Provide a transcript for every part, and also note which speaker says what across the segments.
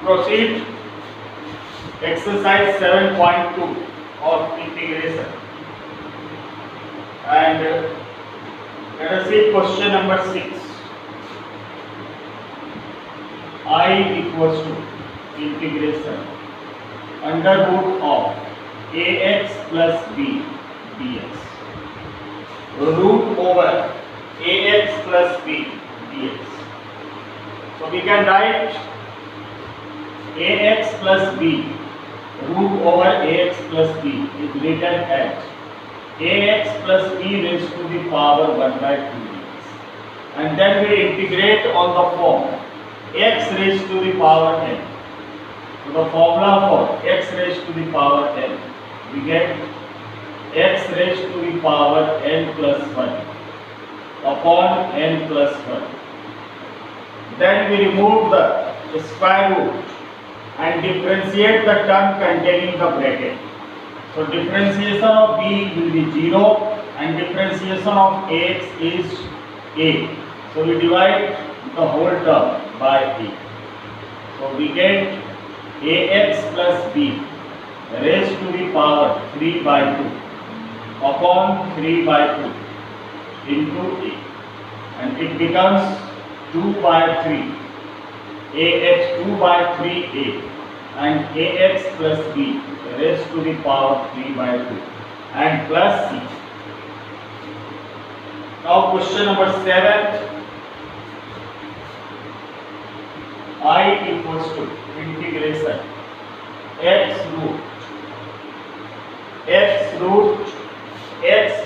Speaker 1: Proceed exercise 7.2 of integration, and let us see question number 6. I equals to integration under root of ax plus b dx, root over ax plus b dx. So we can write ax plus b, root over ax plus b is written as ax plus b raised to the power 1 by 2 dx, and then we integrate on the form x raised to the power n. So the formula for x raised to the power n, we get x raised to the power n plus 1 upon n plus 1. Then we remove the square root and differentiate the term containing the bracket. So differentiation of b will be 0 and differentiation of ax is a. So we divide the whole term by a. So we get ax plus b raised to the power 3 by 2 upon 3 by 2 into a, and it becomes 2 by 3, ax 2 by 3a, and ax plus b raised to the power 3 by 2 and plus c. Now question number 7. I equals to integration x root x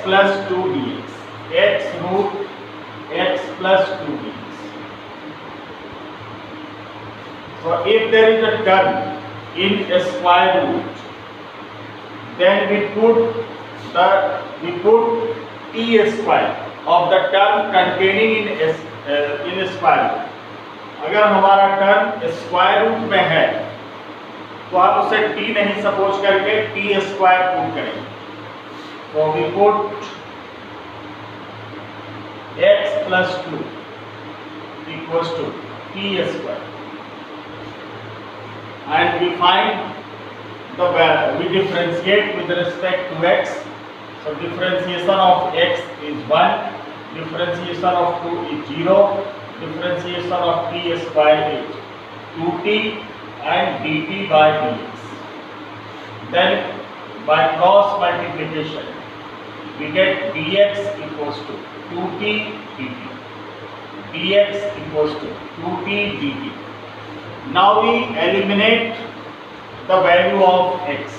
Speaker 1: plus 2 dx, x root x plus 2 dx. So if there is a term in a square root, then we put t square of the term containing in a square root. अगर हमारा term square root में है तो आप उसे t नहीं suppose करके t square put करेंगे. तो we put x plus 2 equals to t square, and we find the value. We differentiate with respect to x. So differentiation of x is 1, differentiation of 2 is 0, differentiation of t square is 2t and dt by dx. Then by cross multiplication we get dx equals to 2t dt, dx equals to 2t dt. Now we eliminate the value of x.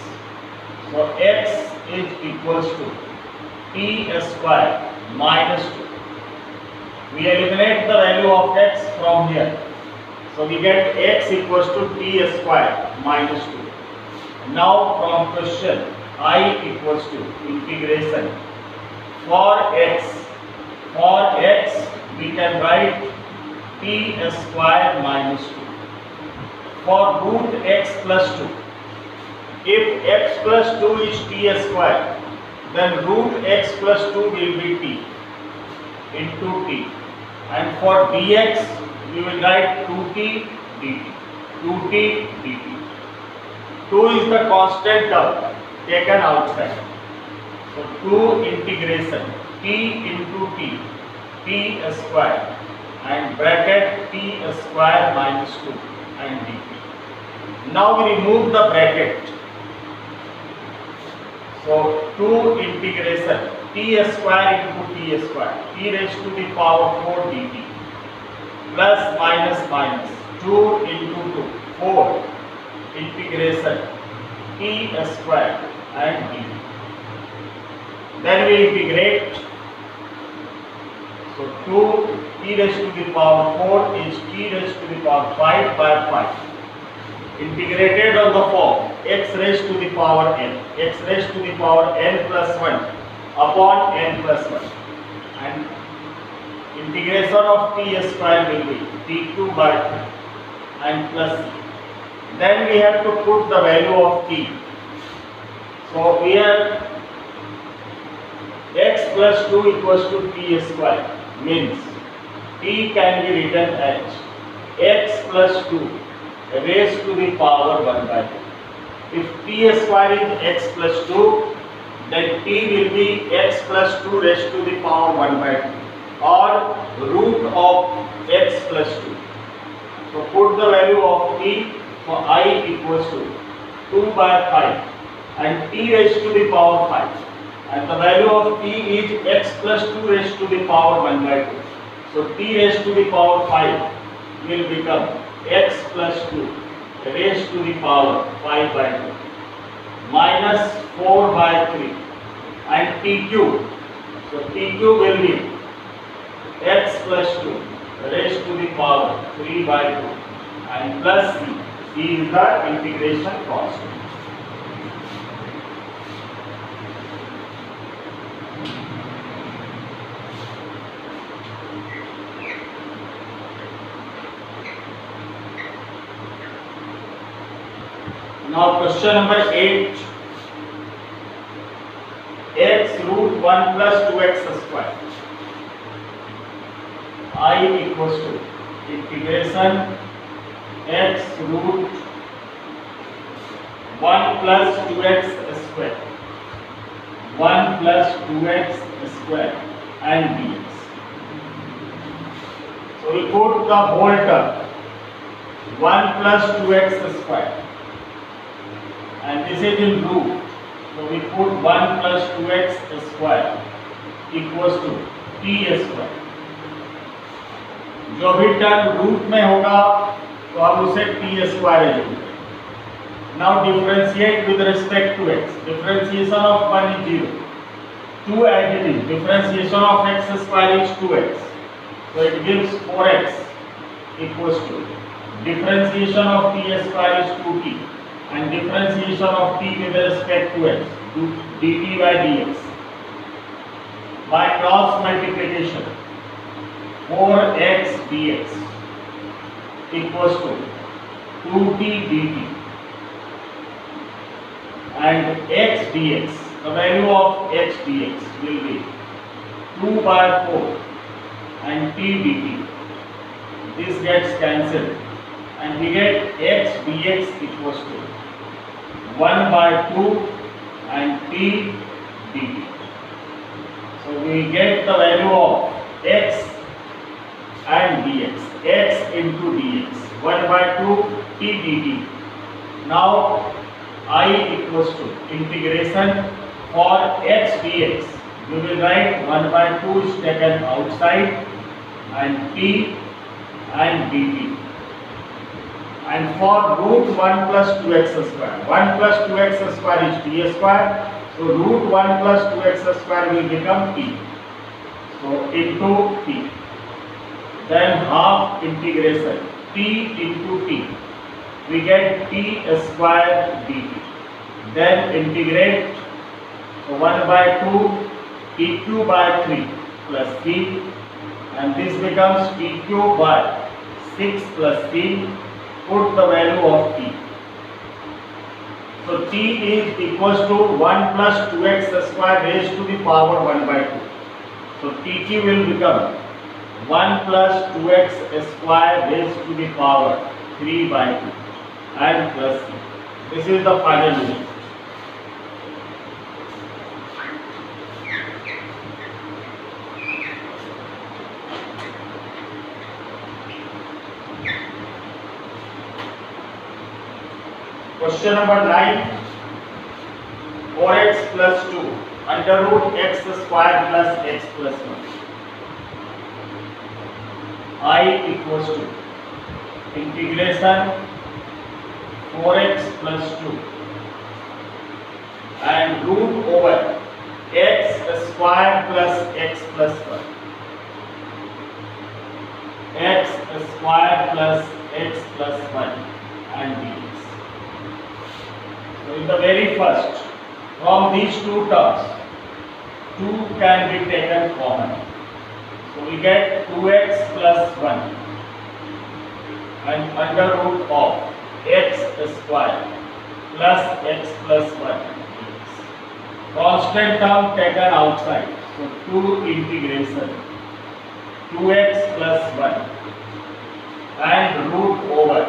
Speaker 1: So x is equals to t square minus 2. We eliminate the value of x from here. So we get x equals to t square minus 2. Now from question I equals to integration for x we can write t square minus 2. For root x plus 2, if x plus 2 is t square, then root x plus 2 will be t into t, and for dx we will write 2t dt, 2t dt. 2 is the constant term taken outside. So 2 integration t into t square and bracket t square minus 2 and dt. Now we remove the bracket. So 2 integration t square into t square, t raised to the power 4 dt, plus minus minus 2 into 2, 4 integration t square and dt. Then we integrate. So 2 t raised to the power 4 is t raised to the power 5 by 5. Integrated on the form x raised to the power n, x raised to the power n plus 1 upon n plus 1, and integration of t square will be t2 by 2 and plus c. Then we have to put the value of t. So here x plus 2 equals to t square, means t can be written as x plus 2 raised to the power 1 by 2. If t square is x plus 2, then t will be x plus 2 raised to the power 1 by 2 or root of x plus 2. So put the value of t for I equals to 2 by 5 and t raised to the power 5, and the value of t is x plus 2 raised to the power 1 by 2. So t raised to the power 5 will become x plus 2 raised to the power 5 by 2 minus 4 by 3 and t cube. So t cube will be x plus 2 raised to the power 3 by 2 and plus c. C is the integration constant. Now question number 8. X root 1 plus 2x square. I equals to integration x root 1 plus 2x square 1 plus 2x square and dx. So we put the whole term 1 plus 2x square, and this is in root. So we put 1 plus 2x square equals to t square. जो भी term root में होगा तो हम उसे t square लिखेंगे. Now differentiate with respect to x. Differentiation of 1 is 0. 2 as it is. Differentiation of x square is 2x. So it gives 4x equals to differentiation of t square is 2t. And differentiation of t with respect to x, dt by dx. By cross multiplication, 4x dx equals to 2t dt. And x dx, the value of x dx will be 2 by 4 and t dt. This gets cancelled and we get x dx equals to 1 by 2 and t dt. So we get the value of x and dx, x into dx, 1 by 2 t dt. Now I equals to integration for x dx. We will write 1 by 2 is taken outside and t and dt. And for root 1 plus 2x square, 1 plus 2x square is t square. So root 1 plus 2x square will become t. So into t. Then half integration t into t. We get t square dt. Then integrate. So 1 by 2 tq by 3 plus c. And this becomes tq by 6 plus c. Put the value of t. So t is equals to 1 plus 2x square raised to the power 1 by 2. So tt will become 1 plus 2x square raised to the power 3 by 2 and plus c. This is the final result. Question number 9. 4x plus 2 under root x square plus x plus 1. I equals to integration 4x plus 2 and root over x square plus x plus 1. X square plus x plus 1 and dx. So in the very first, from these two terms, 2 can be taken common. So we get 2x plus 1 and under root of x square plus x plus 1. Constant term taken outside. So 2 integration 2x plus 1 and root over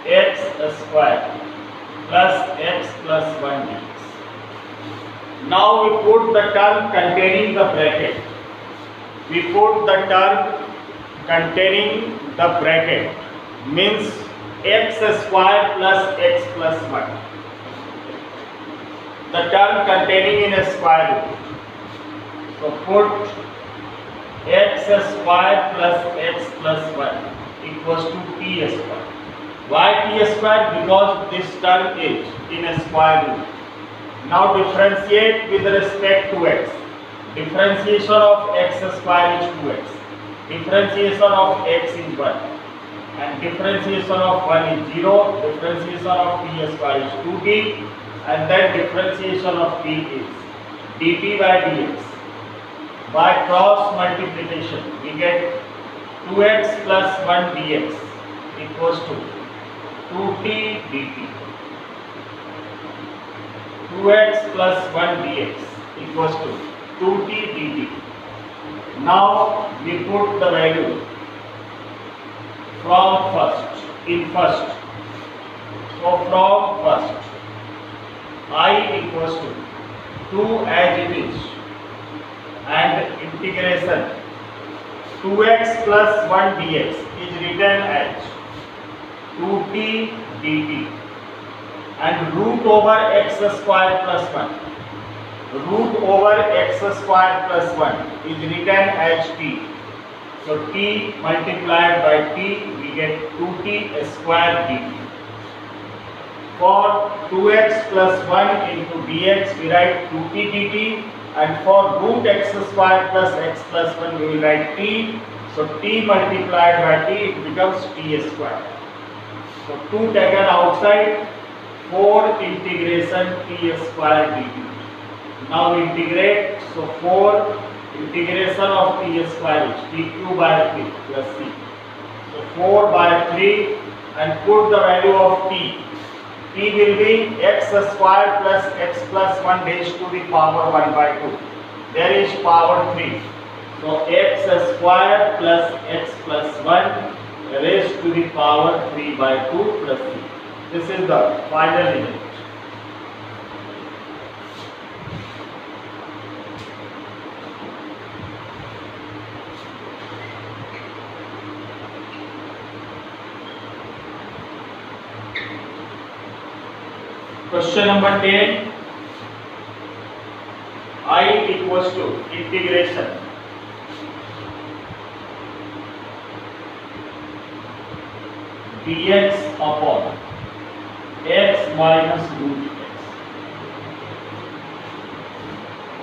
Speaker 1: x we put the term containing the bracket. We put the term containing the bracket means x square plus x plus 1. The term containing in a square root. So put x square plus x plus 1 equals to t square. Why t square? Because this term is in a square root. Now differentiate with respect to x. Differentiation of x square is 2x. Differentiation of x is 1. And differentiation of 1 is 0. Differentiation of t square is 2t. And then differentiation of t is dt by dx. By cross multiplication, we get 2x plus 1 dx equals to 2t dt. 2x plus 1 dx equals to 2t dt. Now we put the value from first in first. So from first, I equals to 2 as it is, and integration 2x plus 1 dx is written as 2t dt, and root over x square plus 1. Root over x square plus 1 is written as t. So t multiplied by t, we get 2t square dt. For 2x plus 1 into dx, we write 2t dt, and for root x square plus x plus 1, we will write t. So t multiplied by t, it becomes t square. So 2 taken outside, 4 integration t square dt. Now we integrate, so 4 integration of t square is t cube by 3 plus c. So 4 by 3, and put the value of t. T will be x square plus x plus 1 raised to the power 1 by 2. There is power 3. So x square plus x plus 1 raised to the power 3 by 2 plus c. This is the final result. Question number 10. I equals to integration dx upon x minus root x.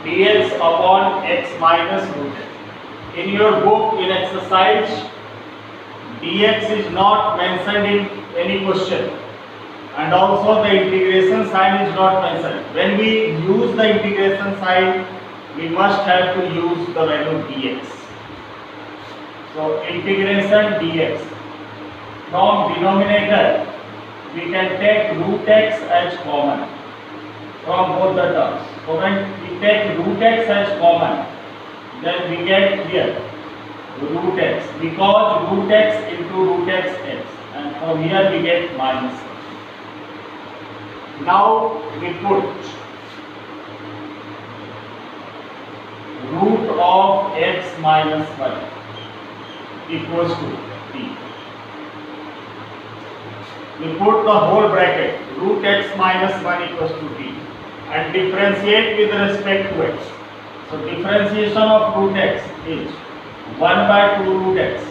Speaker 1: Dx upon x minus root x. In your book, in exercise, dx is not mentioned in any question. And also the integration sign is not mentioned. When we use the integration sign, we must have to use the value dx. So integration dx. From denominator, we can take root x as common from both the terms. So when we take root x as common, then we get here root x, because root x into root x x, and from here we get minus x. Now we put root of x minus 1 equals to t. We put the whole bracket, root x minus 1 equals to t, and differentiate with respect to x. So differentiation of root x is 1 by 2 root x,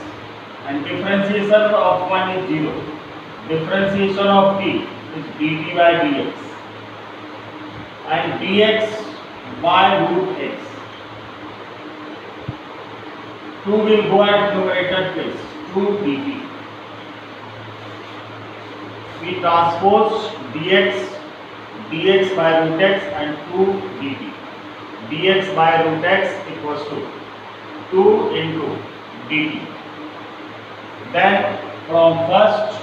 Speaker 1: and differentiation of 1 is 0. Differentiation of t is dt by dx, and dx by root x. 2 will go at numerator place, 2 dt. We transpose dx by root x and 2 dt. Dx by root x equals to 2 into dt. Then from first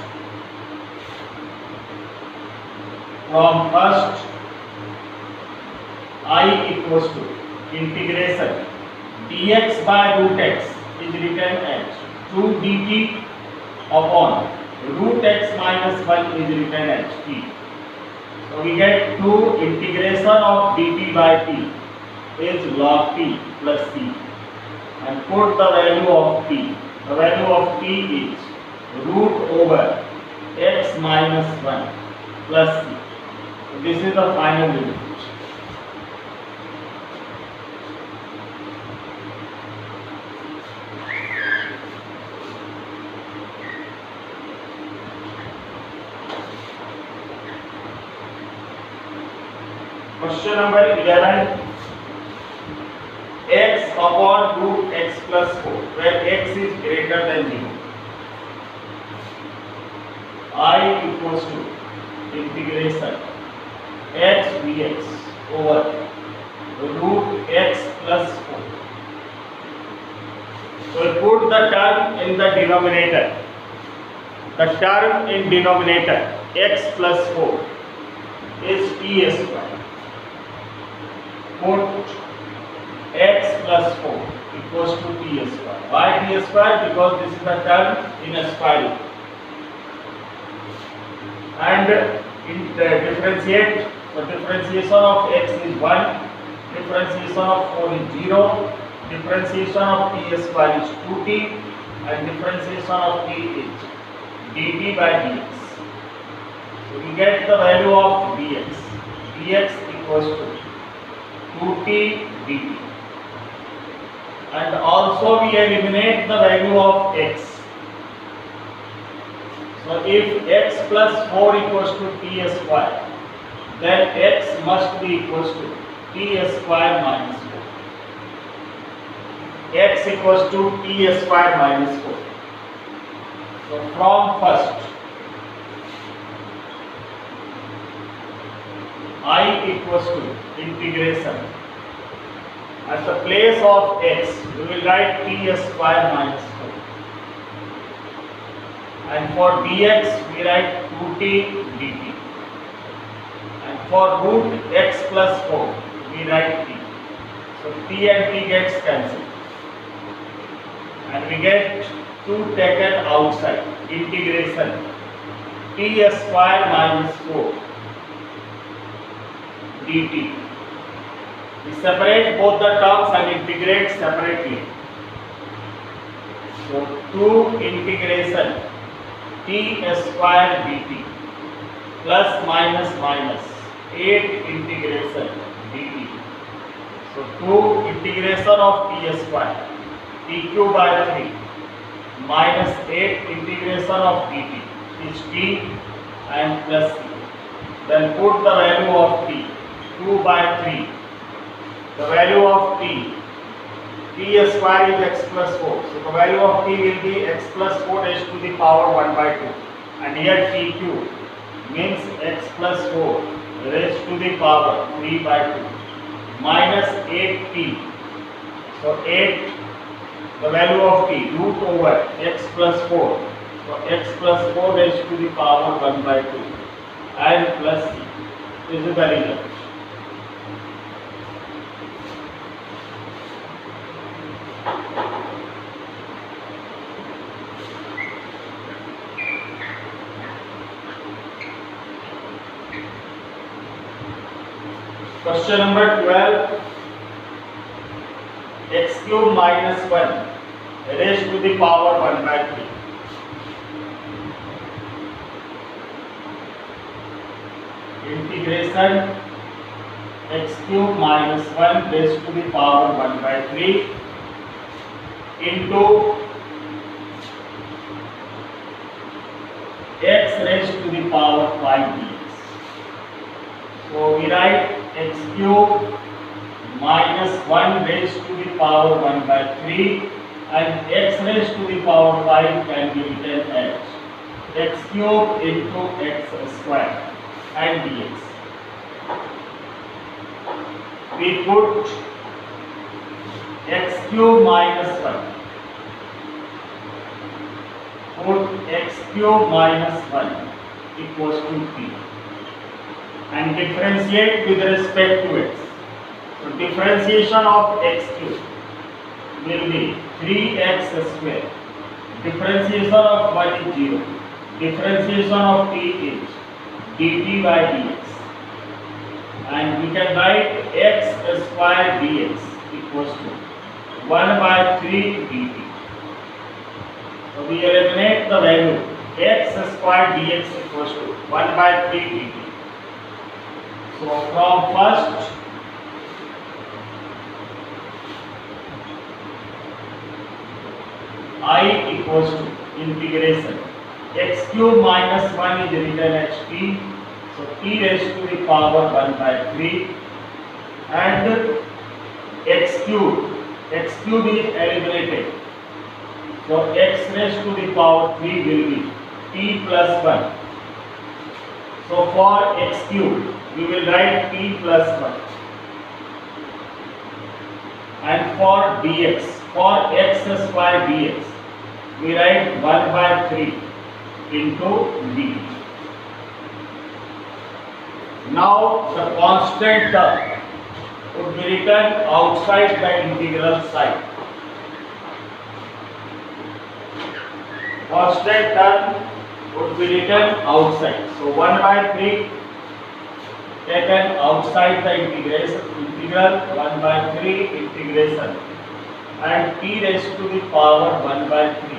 Speaker 1: I equals to integration dx by root x is written as 2 dt upon root x minus 1 is written as t. So we get 2 integration of dt by t is log t plus c, and put the value of t. The value of t is root over x minus 1 plus c. So this is the final limit. Question number 11. X upon root x plus 4, where x is greater than 0. I equals to integration x dx over root x plus 4. So we put the term in the denominator. The term in denominator x plus 4 is t square. Put x plus 4 equals to t square. Why t square? Because this is the term in a square root. And differentiate. So differentiation of x is 1, differentiation of 4 is 0, differentiation of t square is 2t, and differentiation of t is dt by dx. So we get the value of dx. Dx equals to 2t dt. And also we eliminate the value of x. So if x plus 4 equals to t square, then x must be equals to t square minus 4. X equals to t square minus 4. So from first, I equals to integration. At the place of x, we will write t square minus 4. And for dx, we write 2t dt. And for root x plus 4, we write t. So t and t gets cancelled. And we get 2 taken outside. Integration t square minus 4 dt. We separate both the terms and integrate separately. So 2 integration t square dt plus minus minus 8 integration dt. So 2 integration of t square t cube by 3 minus 8 integration of dt is t and plus c. Then put the value of t, 2 by 3. The value of t square is x plus 4. So the value of t will be x plus 4 raised to the power 1 by 2. And here t cube means x plus 4 raised to the power 3 by 2 minus 8t. So 8, the value of t, root over x plus 4. So x plus 4 raised to the power 1 by 2 and plus c. This is the result. Question number 12. X cube minus 1 raised to the power 1 by 3. Integration x cube minus 1 raised to the power 1 by 3 into x raised to the power 5 dx. So we write x cube minus 1 raised to the power 1 by 3 and x raised to the power 5 can be written as x cube into x square and dx. We put x cube minus 1. Put x cube minus 1 equals to 3 and differentiate with respect to x. So differentiation of x cube will be 3x square. Differentiation of 1 is 0. Differentiation of t is dt by dx. and we can write x square dx equals to 1 by 3 dt. So we eliminate the value x square dx equals to 1 by 3 dt. So from first I equals to integration x cube minus 1 is written as t, so t raised to the power 1 by 3, and x cube is eliminated, so x raised to the power 3 will be t plus 1. So for x cube we will write t plus 1, and for dx, for x square dx we write 1 by 3 into d. Now the constant term would be written outside the integral side. Constant term would be written outside. So 1 by 3 taken outside the integral 1 by 3 integration, and t raised to the power 1 by 3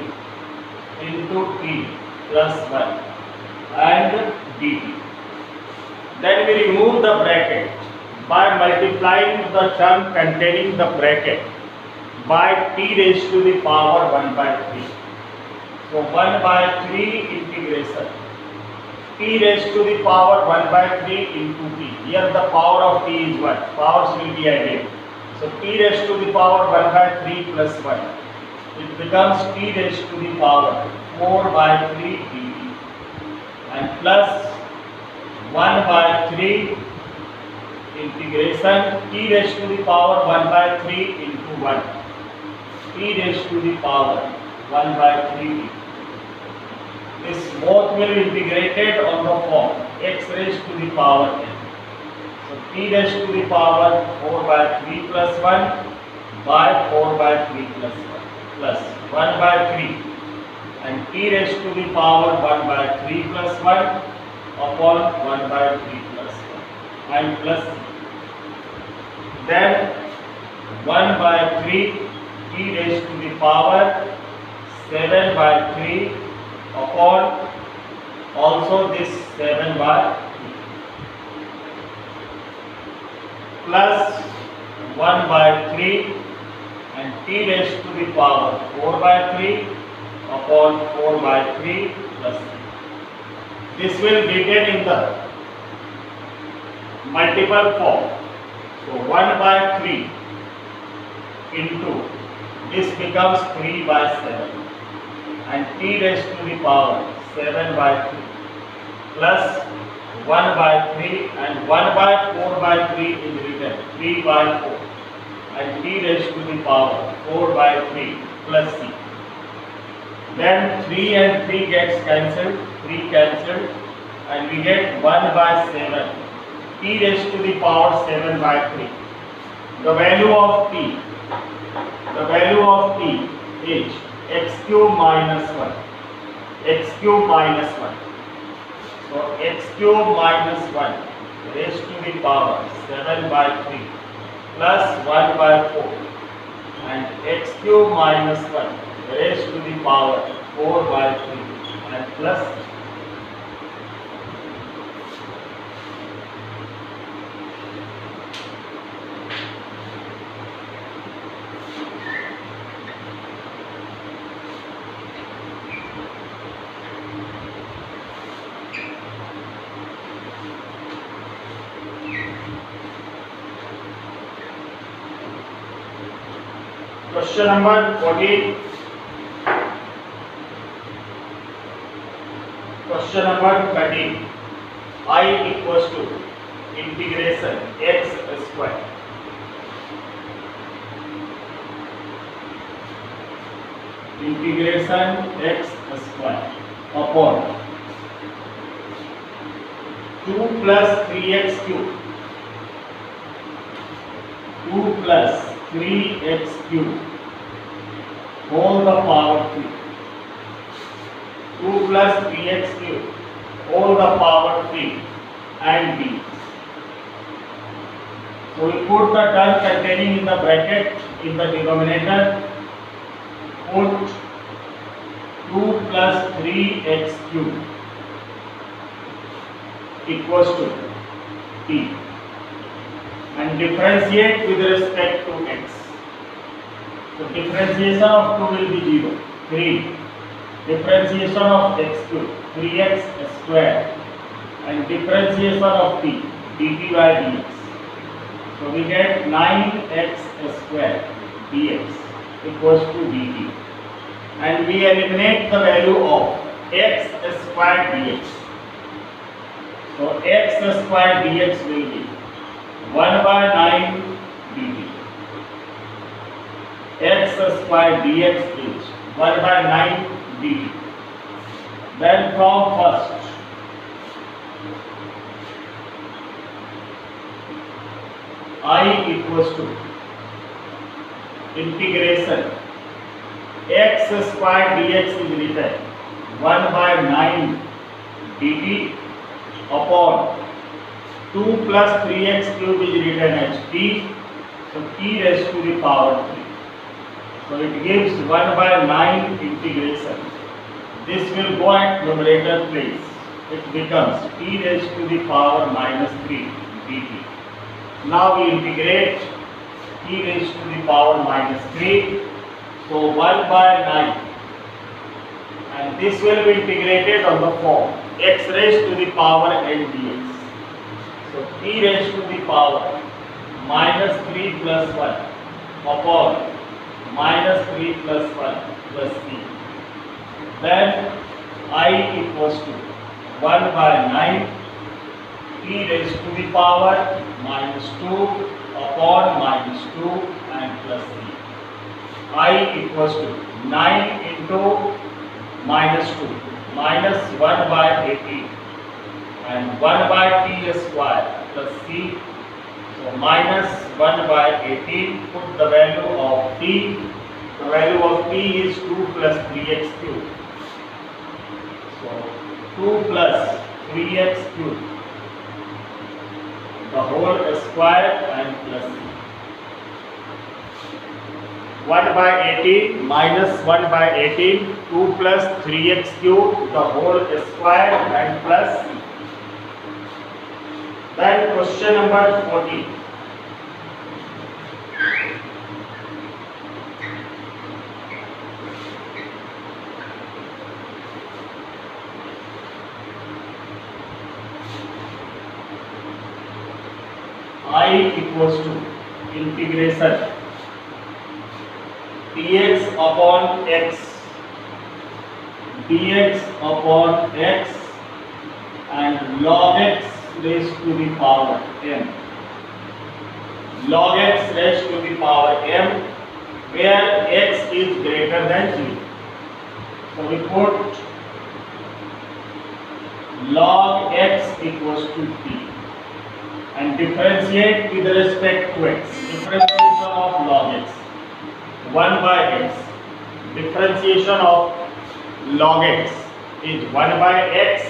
Speaker 1: into t plus 1 and dt. Then we remove the bracket by multiplying the term containing the bracket by t raised to the power 1 by 3. So 1 by 3 integration t raised to the power 1 by 3 into t. Here the power of t is 1. Powers will be added. So t raised to the power 1 by 3 plus 1. It becomes t raised to the power 4 by 3 dt, and plus 1 by 3 integration t raised to the power 1 by 3 into 1, t raised to the power 1 by 3 dt. This both will be integrated on the form x raised to the power n. So t raised to the power 4 by 3 plus 1 by 4 by 3 plus 1 plus 1 by 3, and t raised to the power 1 by 3 plus 1 upon 1 by 3 plus 1 and plus. Then 1 by 3 t raised to the power 7 by 3 upon also this 7 by 3 plus 1 by 3 and t raised to the power 4 by 3 upon 4 by 3 plus 3. This will be written in the multiple form. So 1 by 3 into this becomes 3 by 7 and t raised to the power 7 by 3 plus 1 by 3 and 1 by 4 by 3 is written 3 by 4 and t raised to the power 4 by 3 plus c. Then 3 and 3 gets cancelled, 3 cancelled, and we get 1 by 7 t raised to the power 7 by 3. The value of t is x cube minus 1, x cube minus 1. So x cube minus 1 raised to the power 7 by 3 plus 1 by 4 and x cube minus 1 raised to the power 4 by 3 and plus. Question number 14. Question number 13. I equals to integration x square upon 2 plus 3x cube 2 plus 3x cube whole the power 3. 2 plus 3x cube whole the power 3 and b. So we put the term containing in the bracket in the denominator. Put 2 plus 3x cube equals to t, and differentiate with respect to x. So differentiation of 2 will be 0, 3. Differentiation of x cube, 3x square, and differentiation of t, dt by dx. So we get 9x square dx equals to dt, and we eliminate the value of x square dx. So x square dx will be 1 by 9 dt. X square dx is 1 by 9 dt. Then from first, I equals to integration x square dx is written 1 by 9 dt upon 2 plus 3x cube is written as t, so t raised to the power 3. So it gives 1 by 9 integration. This will go at numerator place. It becomes t raised to the power minus 3 dt. Now we integrate t raised to the power minus 3. So 1 by 9. And this will be integrated on the form x raised to the power n dx. So t raised to the power minus 3 plus 1 upon minus 3 plus 1 plus c. Then I equals to 1 by 9 t raised to the power minus 2 upon minus 2 and plus c. I equals to 9 into minus 2 minus 1 by 18 and 1 by t square plus c. So minus 1 by 18, put the value of t. The value of t is 2 plus 3x cube. So 2 plus 3x cube, the whole square and plus c. 1 by 18 minus 1 by 18, 2 plus 3x cube, the whole square and plus c. Then question number 14. I equals to integration dx upon x dx upon x and log x raised to the power m. Log x raised to the power m, where x is greater than 0. So we put log x equals to t and differentiate with respect to x. Differentiation of log x, 1 by x. Differentiation of log x is 1 by x,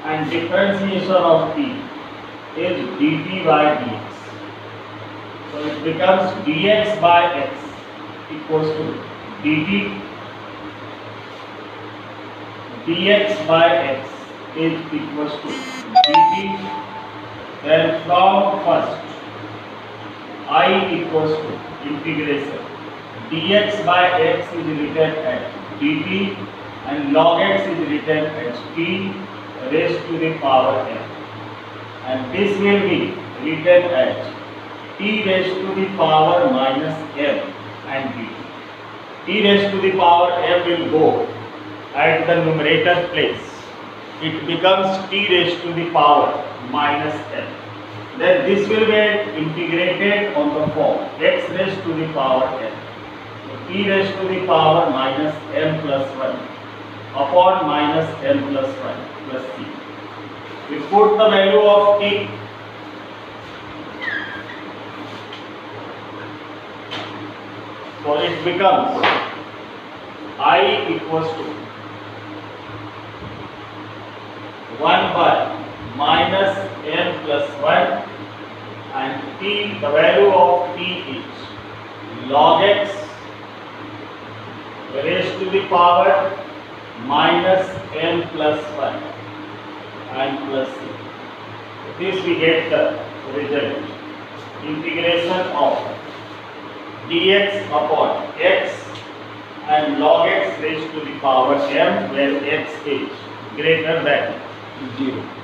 Speaker 1: and differentiation of t is dt by dx. So it becomes dx by x equals to dt. Dx by x is equals to dt. Then from first, I equals to integration dx by x is written as dt and log x is written as t raised to the power m, and this will be written as t raised to the power minus m and dt. T raised to the power m will go at the numerator place. It becomes t raised to the power minus m. Then this will be integrated on the form x raised to the power m. So t raised to the power minus m plus 1 upon minus m plus 1 plus c. We put the value of t. So it becomes I equals to 1 by minus m plus 1 and t, the value of t is log x raised to the power minus m plus 1 and plus c. This we get the result. Integration of dx upon x and log x raised to the power m, where x is greater than 0.